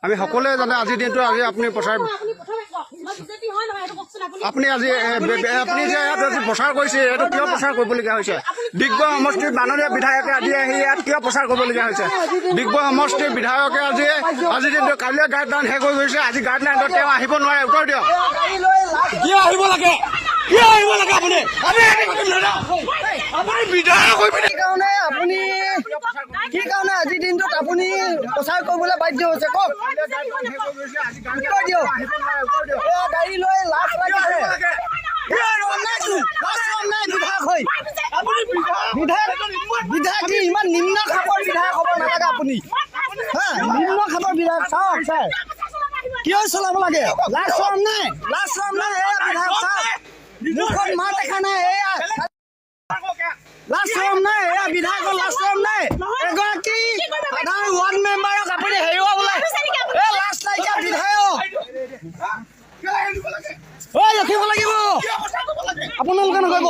আমি সকলোৱে জানে আজিৰ দিনটো আজি আপুনি প্ৰচাৰ আপুনি আজি আপুনি যে ইয়াত প্ৰচাৰ কৰিছে এইটো কিয় প্ৰচাৰ কৰিবলগীয়া হৈছে ডিগবৈ সমষ্টিৰ মাননীয় বিধায়কে আজি আহি ইয়াত কিয় প্ৰচাৰ কৰিবলগীয়া হৈছে ডিগবৈ সমষ্টিৰ বিধায়কে আজি দিনটো কাইলৈ গাইডলাইন শেষ হৈ গৈছে আজি গাইডলাইনত তেওঁ আহিব নোৱাৰে উত্তৰ দিয়ক কিয় আহিব লাগে আপুনি বিধায়ক হৈ পিনে কি কাৰণে আজিৰ দিনটোত আপুনি প্ৰচাৰ কৰিবলৈ বাধ্য হৈছে কওক গাড়ী লৈ লাজ লাগিছে বিধায়ক ইমান নিম্ন খাপৰ বিধায়ক হ'ব নালাগে আপুনি নিম্ন খাপৰ বিধায়ক চাওক ছাৰ কিয় চলাব লাগে লাজ চৰম নাই এয়া বিধায়ক চাওক মুখত মাত দেখা নাই এয়া লাজ চৰম নাই এয়া বিধায়কৰ লাজ চৰম নাই এগৰাকী সাধাৰণ ৱাৰ্ড মেম্বাৰক আপুনি হেৰুৱা বোলে এ লাজ নাইকিয়া বিধায়ক ৰখিব লাগিব আপোনালোকে নকৰিব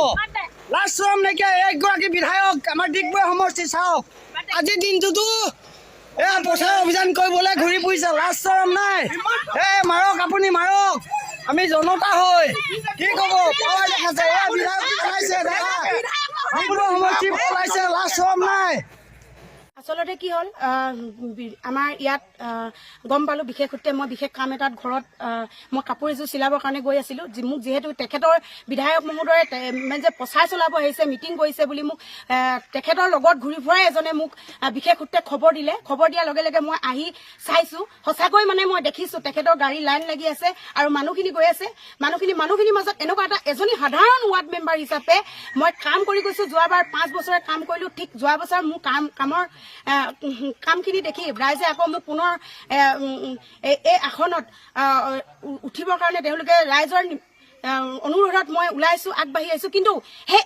লাজ চৰম নাইকিয়া এগৰাকী বিধায়ক আমাৰ ডিগবৈ সমষ্টি চাওক আজিৰ দিনটোতো এয়া প্ৰচাৰ অভিযান কৰিবলৈ ঘূৰি ফুৰিছে লাজ চৰম নাই মাৰক আপুনি মাৰক আমি জনতা হৈ কি ক'ব পাৱাৰ দেখাইছে এয়া বিধায়ক পলাইছে দেখা ডিগবৈ সমষ্টি পলাইছে লাজ চৰম নাই আচলতে কি হ'ল আমাৰ ইয়াত গম পালোঁ বিশেষ সূত্ৰে মই বিশেষ কাম এটাত ঘৰত মই কাপোৰ এযোৰ চিলাবৰ কাৰণে গৈ আছিলোঁ মোক যিহেতু তেখেতৰ বিধায়ক মহোদয়ে যে প্ৰচাৰ চলাব আহিছে মিটিং কৰিছে বুলি মোক তেখেতৰ লগত ঘূৰি ফুৰাই এজনে মোক বিশেষ সূত্ৰে খবৰ দিয়াৰ লগে লগে মই আহি চাইছোঁ সঁচাকৈ মানে মই দেখিছোঁ তেখেতৰ গাড়ী লাইন লাগি আছে আৰু মানুহখিনি গৈ আছে মানুহখিনিৰ মাজত এনেকুৱা এজনী সাধাৰণ ৱাৰ্ড মেম্বাৰ হিচাপে মই কাম কৰি গৈছোঁ যোৱাবাৰ 5 বছৰে কাম কৰিলোঁ ঠিক যোৱা বছৰ মোৰ কামৰ কামখিনি দেখি ৰাইজে আকৌ মোক পুনৰ এই আসনত উঠিবৰ কাৰণে তেওঁলোকে ৰাইজৰ অনুৰোধত মই ওলাইছোঁ আগবাঢ়ি আহিছোঁ কিন্তু সেই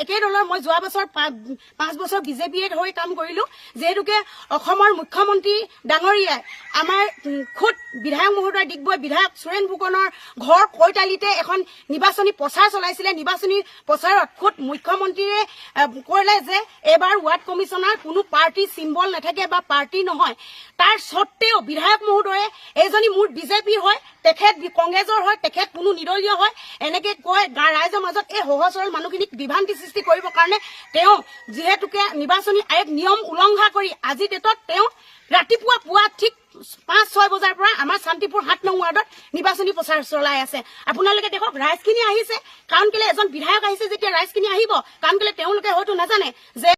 একে দলৰ মই যোৱা বছৰ 5 বছৰ বিজেপিয়ে হৈ কাম কৰিলোঁ যিহেতুকে অসমৰ মুখ্যমন্ত্ৰী ডাঙৰীয়াই আমাৰ খুদ বিধায়ক মহোদয় ডিগবৈ বিধায়ক সুৰেন ফুকনৰ ঘৰ কৈতালিতে এখন নিৰ্বাচনী প্ৰচাৰ চলাইছিলে নিৰ্বাচনী প্ৰচাৰত খুদ মুখ্যমন্ত্ৰীয়ে কৰিলে যে এইবাৰ ৱাৰ্ড কমিছনাৰ কোনো পাৰ্টি চিম্বল নাথাকে বা পাৰ্টি নহয় তাৰ স্বত্তেও বিধায়ক মহোদয়ে এইজনী মোৰ বিজেপি হয় তেখেত কংগ্ৰেছৰ হয় তেখেত কোনো নিৰ্দলীয় হয় এনেকে কৈ ৰাইজৰ মাজত এই সহজ সৰল মানুহখিনিক বিভ্ৰান্তি সৃষ্টি কৰিবৰ কাৰণে তেওঁ যিহেতুকে নিৰ্বাচনী আয়োগ নিয়ম উলংঘা কৰি আজি ডেটত তেওঁ ৰাতিপুৱা পুৱা ঠিক 5-6 বজাৰ পৰা আমাৰ শান্তিপুৰ 7 নং ৱাৰ্ডত নিৰ্বাচনী প্ৰচাৰ চলাই আছে আপোনালোকে দেখক ৰাইজখিনি আহিছে কাৰণ কেলে এজন বিধায়ক আহিছে যেতিয়া ৰাইজখিনি আহিব কাৰণ কেলে তেওঁলোকে হয়তো নাজানে যে